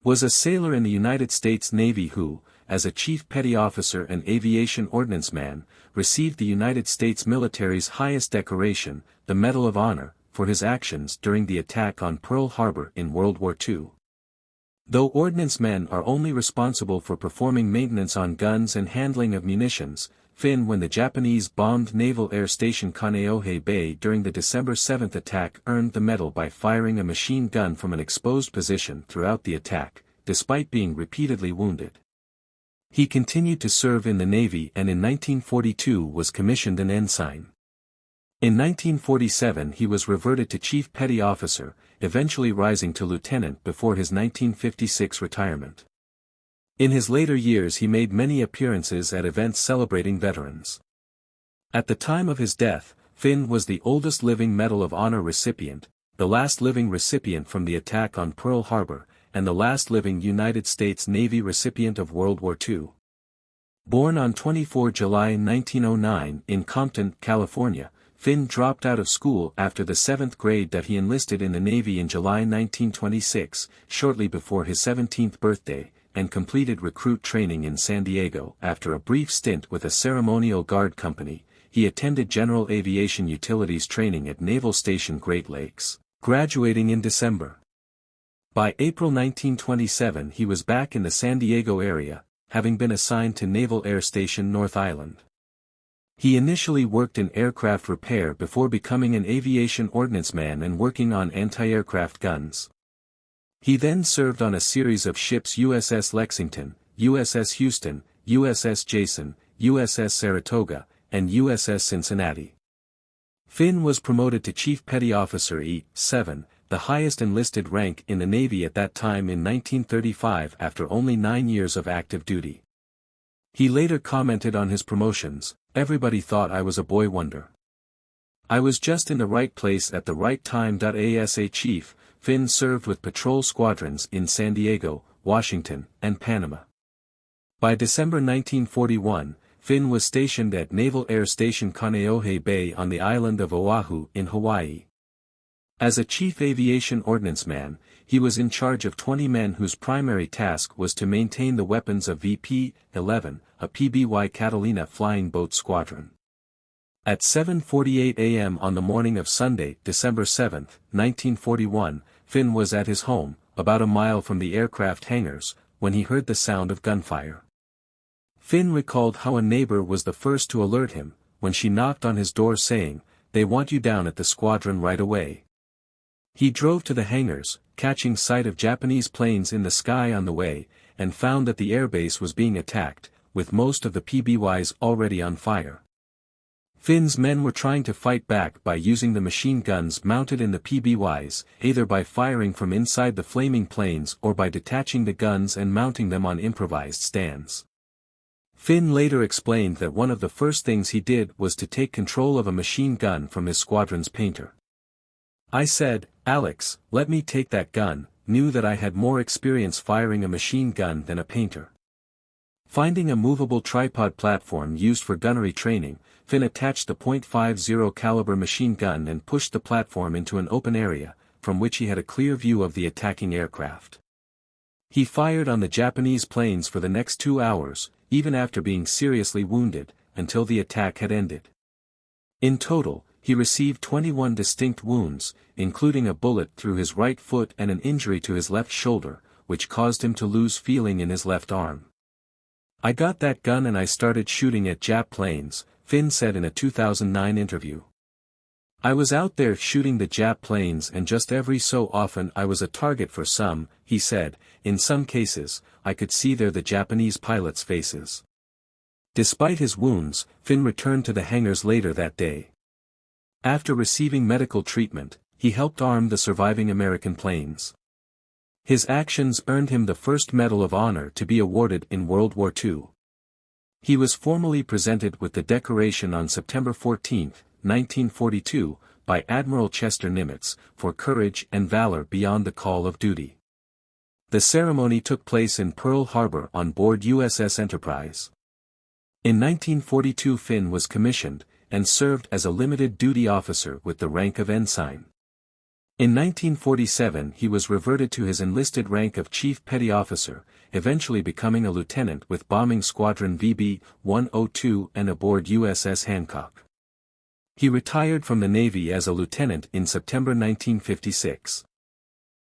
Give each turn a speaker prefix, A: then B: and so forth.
A: was a sailor in the United States Navy who, as a Chief Petty Officer and Aviation Ordnance Man, received the United States military's highest decoration, the Medal of Honor, for his actions during the attack on Pearl Harbor in World War II. Though ordnance men are only responsible for performing maintenance on guns and handling of munitions, Finn, when the Japanese bombed Naval Air Station Kaneohe Bay during the December 7 attack, earned the medal by firing a machine gun from an exposed position throughout the attack, despite being repeatedly wounded. He continued to serve in the Navy and in 1942 was commissioned an ensign. In 1947 he was reverted to Chief Petty Officer, eventually rising to lieutenant before his 1956 retirement. In his later years he made many appearances at events celebrating veterans. At the time of his death, Finn was the oldest living Medal of Honor recipient, the last living recipient from the attack on Pearl Harbor, and the last living United States Navy recipient of World War II. Born on 24 July 1909 in Compton, California, Finn dropped out of school after the 7th grade. He enlisted in the Navy in July 1926, shortly before his 17th birthday, and completed recruit training in San Diego. After a brief stint with a ceremonial guard company, he attended General Aviation Utilities Training at Naval Station Great Lakes, graduating in December. By April 1927 he was back in the San Diego area, having been assigned to Naval Air Station North Island. He initially worked in aircraft repair before becoming an aviation ordnance man and working on anti-aircraft guns. He then served on a series of ships: USS Lexington, USS Houston, USS Jason, USS Saratoga, and USS Cincinnati. Finn was promoted to Chief Petty Officer E-7, the highest enlisted rank in the Navy at that time in 1935 after only 9 years of active duty. He later commented on his promotions, "Everybody thought I was a boy wonder. I was just in the right place at the right time." As a chief, Finn served with patrol squadrons in San Diego, Washington, and Panama. By December 1941, Finn was stationed at Naval Air Station Kaneohe Bay on the island of Oahu in Hawaii. As a Chief Aviation Ordnance Man, he was in charge of 20 men whose primary task was to maintain the weapons of VP-11, a PBY Catalina flying boat squadron. At 7:48 a.m. on the morning of Sunday, December 7, 1941, Finn was at his home, about a mile from the aircraft hangars, when he heard the sound of gunfire. Finn recalled how a neighbor was the first to alert him, when she knocked on his door saying, "They want you down at the squadron right away." He drove to the hangars, catching sight of Japanese planes in the sky on the way, and found that the airbase was being attacked, with most of the PBYs already on fire. Finn's men were trying to fight back by using the machine guns mounted in the PBYs, either by firing from inside the flaming planes or by detaching the guns and mounting them on improvised stands. Finn later explained that one of the first things he did was to take control of a machine gun from his squadron's painter. "I said, 'Alex, let me take that gun,' knew that I had more experience firing a machine gun than a painter." Finding a movable tripod platform used for gunnery training, Finn attached the .50 caliber machine gun and pushed the platform into an open area, from which he had a clear view of the attacking aircraft. He fired on the Japanese planes for the next 2 hours, even after being seriously wounded, until the attack had ended. In total, he received 21 distinct wounds, including a bullet through his right foot and an injury to his left shoulder, which caused him to lose feeling in his left arm. "I got that gun and I started shooting at Jap planes," Finn said in a 2009 interview. "I was out there shooting the Jap planes and just every so often I was a target for some," he said. "In some cases, I could see the Japanese pilots' faces." Despite his wounds, Finn returned to the hangars later that day. After receiving medical treatment, he helped arm the surviving American planes. His actions earned him the first Medal of Honor to be awarded in World War II. He was formally presented with the decoration on September 14, 1942, by Admiral Chester Nimitz, for courage and valor beyond the call of duty. The ceremony took place in Pearl Harbor on board USS Enterprise. In 1942 Finn was commissioned, and served as a limited duty officer with the rank of ensign. In 1947 he was reverted to his enlisted rank of Chief Petty Officer, eventually becoming a lieutenant with Bombing Squadron VB-102 and aboard USS Hancock. He retired from the Navy as a lieutenant in September 1956.